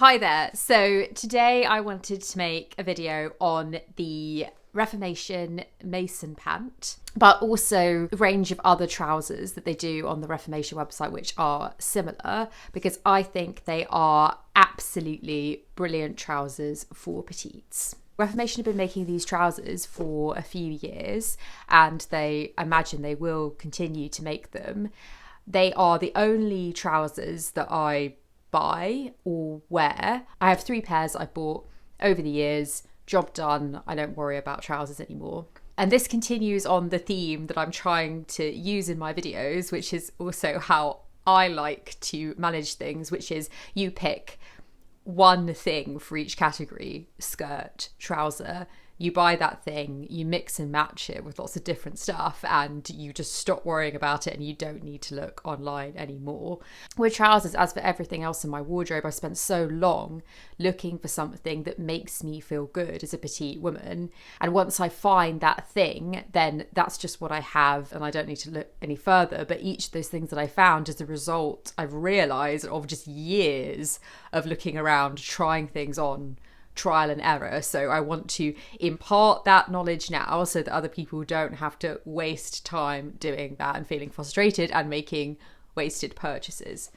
Hi there. So today I wanted to make a video on the Reformation Mason Pant, but also a range of other trousers that they do on the Reformation website which are similar, because I think they are absolutely brilliant trousers for petites. Reformation have been making these trousers for a few years, and I imagine they will continue to make them. They are the only trousers that I buy or wear. I have 3 pairs I bought over the years. Job done. I don't worry about trousers anymore. And this continues on the theme that I'm trying to use in my videos, which is also how I like to manage things, which is you pick one thing for each category: skirt, trouser. You buy that thing, you mix and match it with lots of different stuff, and you just stop worrying about it and you don't need to look online anymore. With trousers, as for everything else in my wardrobe, I spent so long looking for something that makes me feel good as a petite woman. And once I find that thing, then that's just what I have and I don't need to look any further. But each of those things that I found as a result, I've realised, of just years of looking around, trying things on, trial and error. So I want to impart that knowledge now so that other people don't have to waste time doing that and feeling frustrated and making wasted purchases.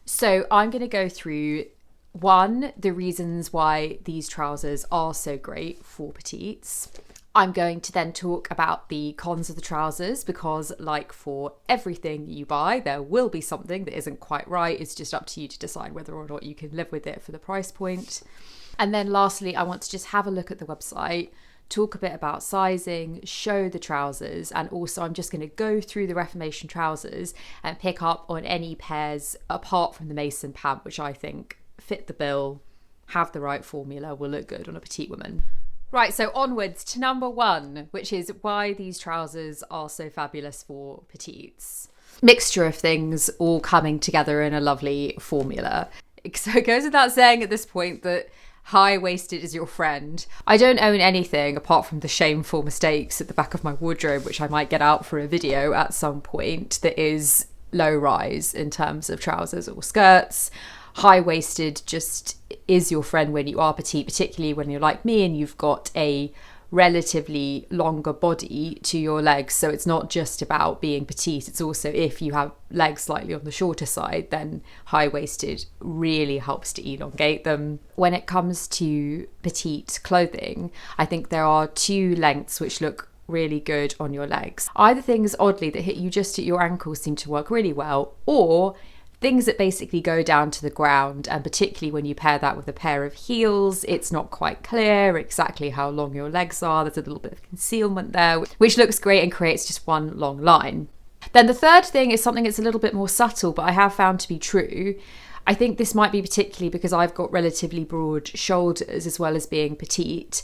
So I'm going to go through the reasons why these trousers are so great for petites. I'm going to then talk about the cons of the trousers, because like for everything you buy, there will be something that isn't quite right. It's just up to you to decide whether or not you can live with it for the price point. And then lastly, I want to just have a look at the website, talk a bit about sizing, show the trousers, and also I'm just going to go through the Reformation trousers and pick up on any pairs apart from the Mason Pant, which I think fit the bill, have the right formula, will look good on a petite woman. Right, so onwards to number 1, which is why these trousers are so fabulous for petites. Mixture of things all coming together in a lovely formula. So it goes without saying at this point that high-waisted is your friend. I don't own anything apart from the shameful mistakes at the back of my wardrobe, which I might get out for a video at some point, that is low-rise in terms of trousers or skirts. High-waisted just is your friend when you are petite, particularly when you're like me and you've got a relatively longer body to your legs. So it's not just about being petite, it's also if you have legs slightly on the shorter side, then high-waisted really helps to elongate them. When it comes to petite clothing, I think there are 2 lengths which look really good on your legs. Either things, oddly, that hit you just at your ankles seem to work really well, or things that basically go down to the ground, and particularly when you pair that with a pair of heels, it's not quite clear exactly how long your legs are. There's a little bit of concealment there, which looks great and creates just one long line. Then the third thing is something that's a little bit more subtle, but I have found to be true. I think this might be particularly because I've got relatively broad shoulders as well as being petite.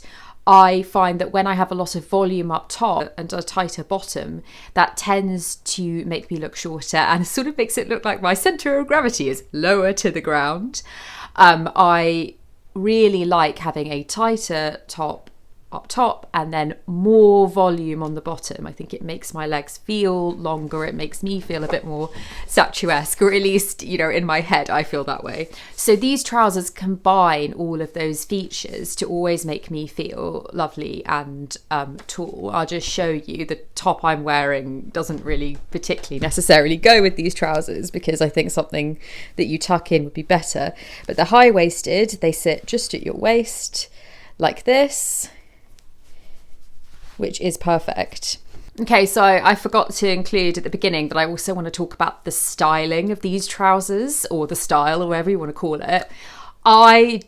I find that when I have a lot of volume up top and a tighter bottom, that tends to make me look shorter and sort of makes it look like my centre of gravity is lower to the ground. I really like having a tighter top up top and then more volume on the bottom. I think it makes my legs feel longer. It makes me feel a bit more statuesque, or at least, in my head, I feel that way. So these trousers combine all of those features to always make me feel lovely and tall. I'll just show you. The top I'm wearing doesn't really particularly necessarily go with these trousers because I think something that you tuck in would be better. But the high-waisted, they sit just at your waist like this, which is perfect. Okay, so I forgot to include at the beginning that I also want to talk about the styling of these trousers, or the style, or whatever you want to call it. I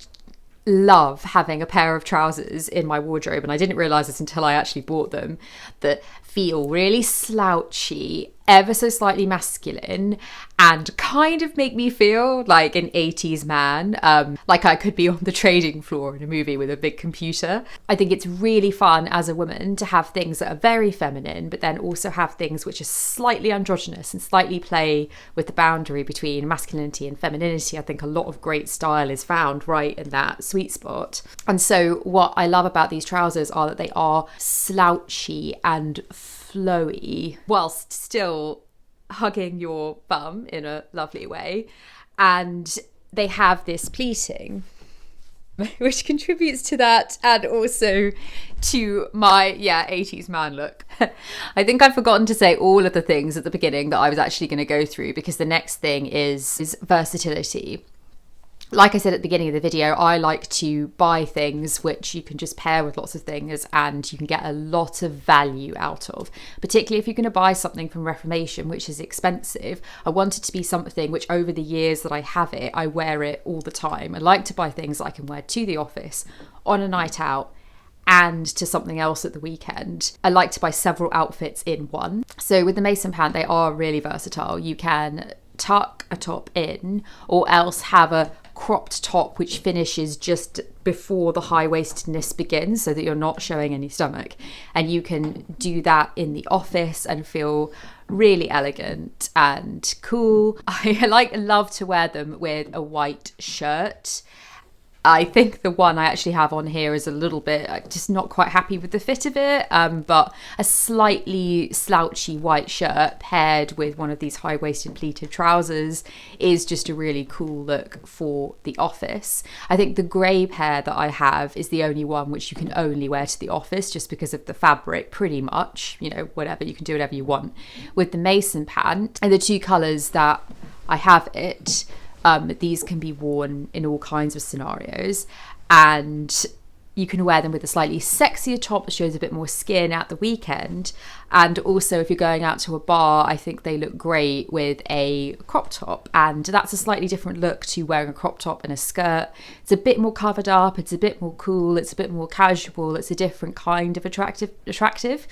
love having a pair of trousers in my wardrobe, and I didn't realise this until I actually bought them, that feel really slouchy, ever so slightly masculine, and kind of make me feel like an 80s man, like I could be on the trading floor in a movie with a big computer. I think it's really fun as a woman to have things that are very feminine, but then also have things which are slightly androgynous and slightly play with the boundary between masculinity and femininity. I think a lot of great style is found right in that sweet spot. And so what I love about these trousers are that they are slouchy and flowy whilst still hugging your bum in a lovely way, and they have this pleating. which contributes to that, and also to my 80s man look. I think I've forgotten to say all of the things at the beginning that I was actually going to go through, because the next thing is versatility. Like I said at the beginning of the video, I like to buy things which you can just pair with lots of things and you can get a lot of value out of. Particularly if you're going to buy something from Reformation, which is expensive, I want it to be something which over the years that I have it, I wear it all the time. I like to buy things that I can wear to the office, on a night out, and to something else at the weekend. I like to buy several outfits in one. So with the Mason Pant, they are really versatile. You can tuck a top in, or else have a cropped top which finishes just before the high-waistedness begins, so that you're not showing any stomach, and you can do that in the office and feel really elegant and cool. I love to wear them with a white shirt. I think the one I actually have on here is a little bit, just not quite happy with the fit of it, but a slightly slouchy white shirt paired with one of these high-waisted pleated trousers is just a really cool look for the office. I think the grey pair that I have is the only one which you can only wear to the office, just because of the fabric, pretty much, whatever, you can do whatever you want. With the Mason Pant, and the two colours that I have it, these can be worn in all kinds of scenarios, and you can wear them with a slightly sexier top that shows a bit more skin at the weekend. And also if you're going out to a bar, I think they look great with a crop top, and that's a slightly different look to wearing a crop top and a skirt. It's a bit more covered up, it's a bit more cool, it's a bit more casual, it's a different kind of attractive,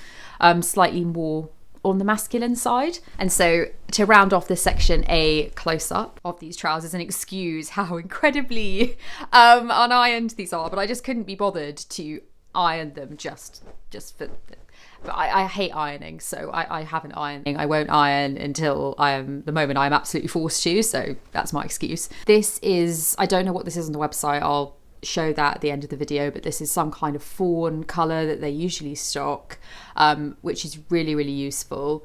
slightly more on the masculine side. And so to round off this section, a close-up of these trousers, and excuse how incredibly unironed these are, but I just couldn't be bothered to iron them just for, but I hate ironing, so I haven't ironed. I won't iron until the moment I'm absolutely forced to, so that's my excuse. This is, I don't know what this is on the website, I'll show that at the end of the video, but this is some kind of fawn colour that they usually stock, which is really, really useful.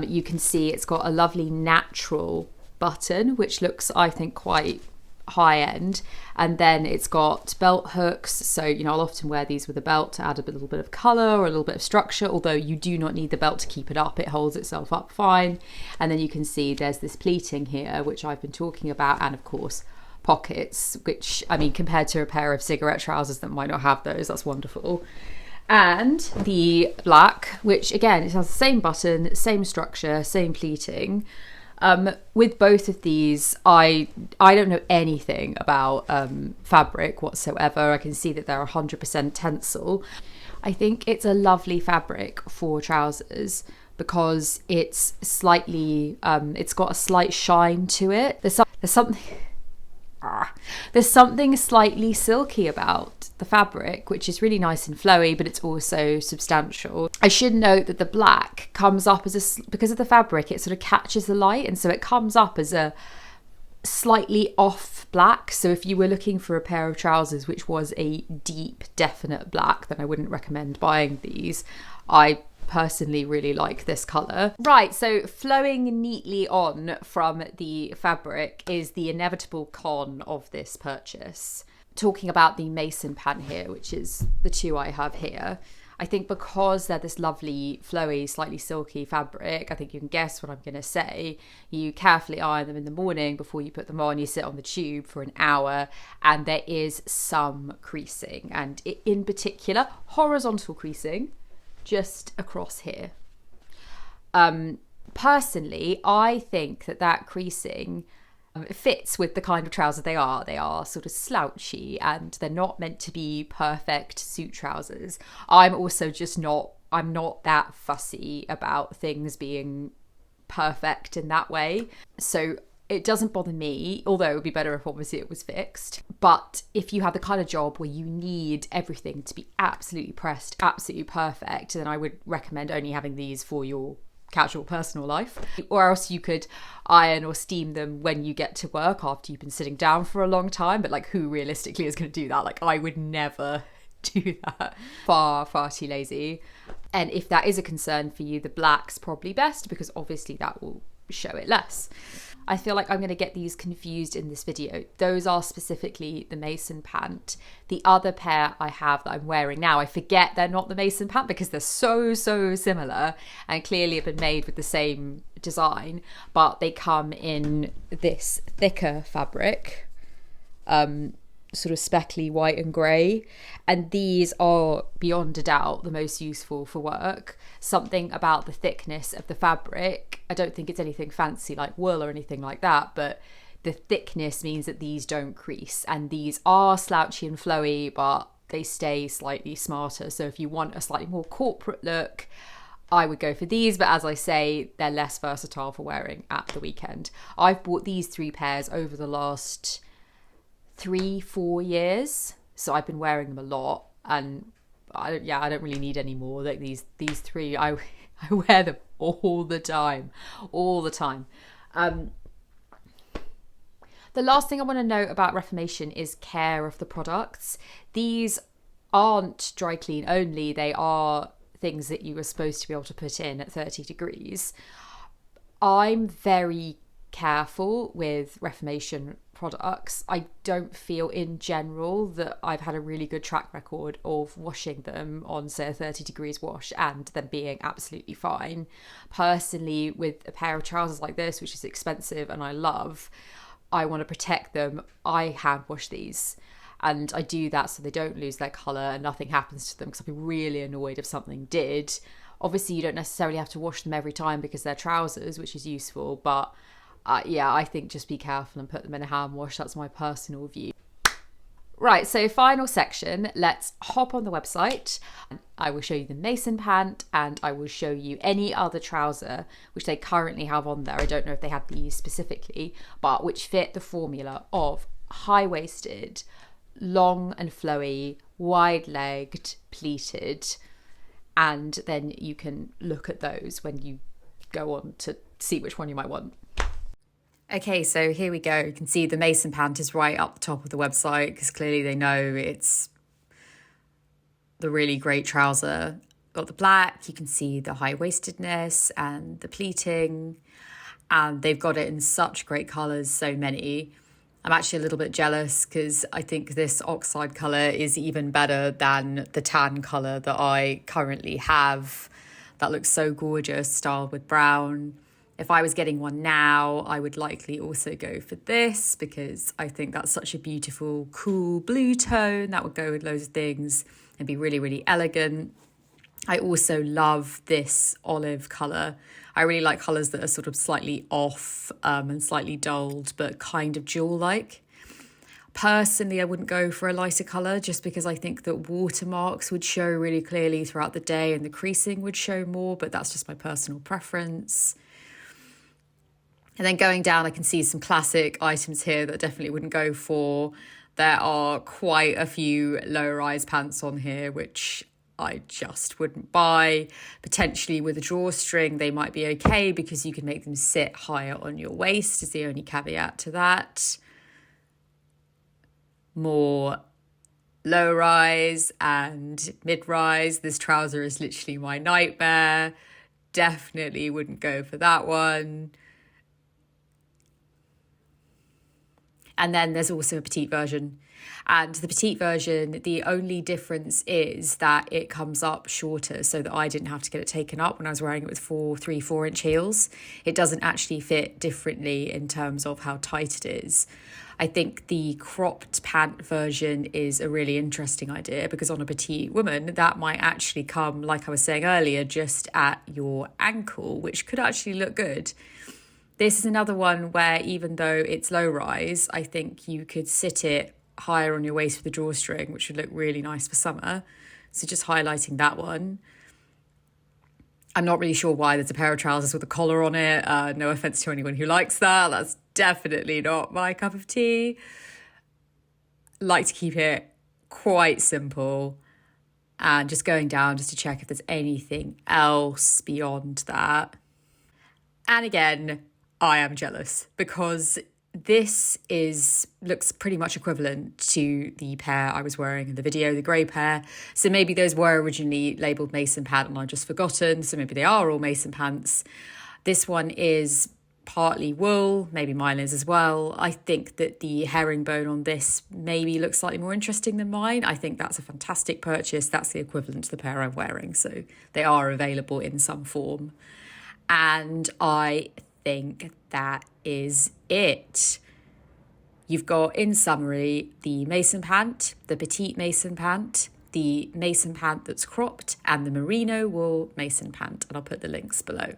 You can see it's got a lovely natural button, which looks, I think, quite high end, and then it's got belt hooks, so I'll often wear these with a belt to add a little bit of colour or a little bit of structure, although you do not need the belt to keep it up, it holds itself up fine. And then you can see there's this pleating here, which I've been talking about, and of course pockets, which, I mean, compared to a pair of cigarette trousers that might not have those, that's wonderful. And the black, which again, it has the same button, same structure, same pleating. With both of these, I don't know anything about fabric whatsoever. I can see that they're 100% tencel. I think it's a lovely fabric for trousers because it's slightly, it's got a slight shine to it. There's something slightly silky about the fabric, which is really nice and flowy, but it's also substantial. I should note that the black comes up as because of the fabric, it sort of catches the light, and so it comes up as a slightly off black. So if you were looking for a pair of trousers which was a deep, definite black, then I wouldn't recommend buying these. I personally really like this colour. Right, so flowing neatly on from the fabric is the inevitable con of this purchase. Talking about the Mason Pant here, which is the two I have here, I think because they're this lovely, flowy, slightly silky fabric, I think you can guess what I'm going to say. You carefully iron them in the morning before you put them on. You sit on the tube for an hour, and there is some creasing, and in particular, horizontal creasing just across here. Personally, I think that creasing fits with the kind of trouser they are. They are sort of slouchy, and they're not meant to be perfect suit trousers. I'm also just I'm not that fussy about things being perfect in that way. So it doesn't bother me, although it would be better if obviously it was fixed. But if you have the kind of job where you need everything to be absolutely pressed, absolutely perfect, then I would recommend only having these for your casual personal life. Or else you could iron or steam them when you get to work after you've been sitting down for a long time. But like, who realistically is going to do that? Like, I would never do that. Far too lazy. And if that is a concern for you, the black's probably best, because obviously that will show it less. I feel like I'm going to get these confused in this video. Those are specifically the Mason Pant. The other pair I have that I'm wearing now, I forget they're not the Mason Pant because they're so similar and clearly have been made with the same design, but they come in this thicker fabric, sort of speckly white and grey, and these are beyond a doubt the most useful for work. Something about the thickness of the fabric, I don't think it's anything fancy like wool or anything like that, but the thickness means that these don't crease, and these are slouchy and flowy, but they stay slightly smarter. So if you want a slightly more corporate look, I would go for these, but as I say, they're less versatile for wearing at the weekend. I've bought these 3 pairs over the last 3-4 years, so I've been wearing them a lot, and I don't really need any more. Like these 3, I wear them all the time. The last thing I want to note about Reformation is care of the products. These aren't dry clean only, they are things that you were supposed to be able to put in at 30 degrees. I'm very careful with Reformation products. I don't feel in general that I've had a really good track record of washing them on, say, a 30 degrees wash and them being absolutely fine. Personally, with a pair of trousers like this, which is expensive and I love, I want to protect them. I hand wash these, and I do that so they don't lose their colour and nothing happens to them, because I'd be really annoyed if something did. Obviously, you don't necessarily have to wash them every time because they're trousers, which is useful, but I think just be careful and put them in a hand wash. That's my personal view. Right, so final section, let's hop on the website. I will show you the Mason Pant, and I will show you any other trouser which they currently have on there. I don't know if they have these specifically, but which fit the formula of high-waisted, long and flowy, wide-legged, pleated, and then you can look at those when you go on to see which one you might want. Okay, so here we go. You can see the Mason Pant is right up the top of the website because clearly they know it's the really great trouser. Got the black, you can see the high-waistedness and the pleating, and they've got it in such great colours, so many. I'm actually a little bit jealous because I think this oxide colour is even better than the tan colour that I currently have. That looks so gorgeous, styled with brown. If I was getting one now, I would likely also go for this because I think that's such a beautiful, cool blue tone that would go with loads of things and be really, really elegant. I also love this olive colour. I really like colours that are sort of slightly off and slightly dulled, but kind of jewel-like. Personally, I wouldn't go for a lighter colour just because I think that watermarks would show really clearly throughout the day and the creasing would show more, but that's just my personal preference. And then going down, I can see some classic items here that I definitely wouldn't go for. There are quite a few low-rise pants on here, which I just wouldn't buy. Potentially with a drawstring, they might be okay because you can make them sit higher on your waist is the only caveat to that. More low-rise and mid-rise. This trouser is literally my nightmare. Definitely wouldn't go for that one. And then there's also a petite version. And the petite version, the only difference is that it comes up shorter so that I didn't have to get it taken up when I was wearing it with 4-inch heels. It doesn't actually fit differently in terms of how tight it is. I think the cropped pant version is a really interesting idea because on a petite woman, that might actually come, like I was saying earlier, just at your ankle, which could actually look good. This is another one where even though it's low rise, I think you could sit it higher on your waist with a drawstring, which would look really nice for summer. So just highlighting that one. I'm not really sure why there's a pair of trousers with a collar on it. No offense to anyone who likes that. That's definitely not my cup of tea. Like to keep it quite simple and just going down just to check if there's anything else beyond that. And again, I am jealous because this looks pretty much equivalent to the pair I was wearing in the video, the grey pair. So maybe those were originally labelled Mason Pant and I've just forgotten. So maybe they are all Mason Pants. This one is partly wool, maybe mine is as well. I think that the herringbone on this maybe looks slightly more interesting than mine. I think that's a fantastic purchase. That's the equivalent to the pair I'm wearing. So they are available in some form. And I think that is it. You've got, in summary, the Mason Pant, the Petite Mason Pant, the Mason Pant that's cropped, and the merino wool Mason Pant. And I'll put the links below.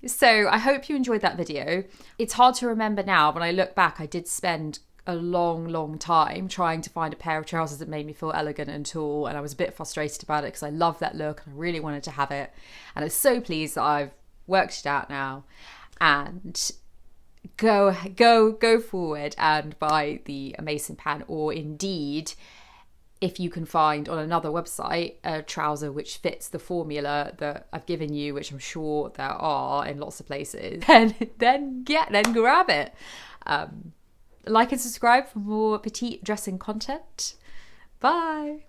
So I hope you enjoyed that video. It's hard to remember now. When I look back, I did spend a long time trying to find a pair of trousers that made me feel elegant and tall, and I was a bit frustrated about it because I love that look and I really wanted to have it. And I'm so pleased that I've worked it out now. And go forward and buy the Mason Pant, or indeed, if you can find on another website a trouser which fits the formula that I've given you, which I'm sure there are in lots of places, then grab it. Like and subscribe for more petite dressing content. Bye.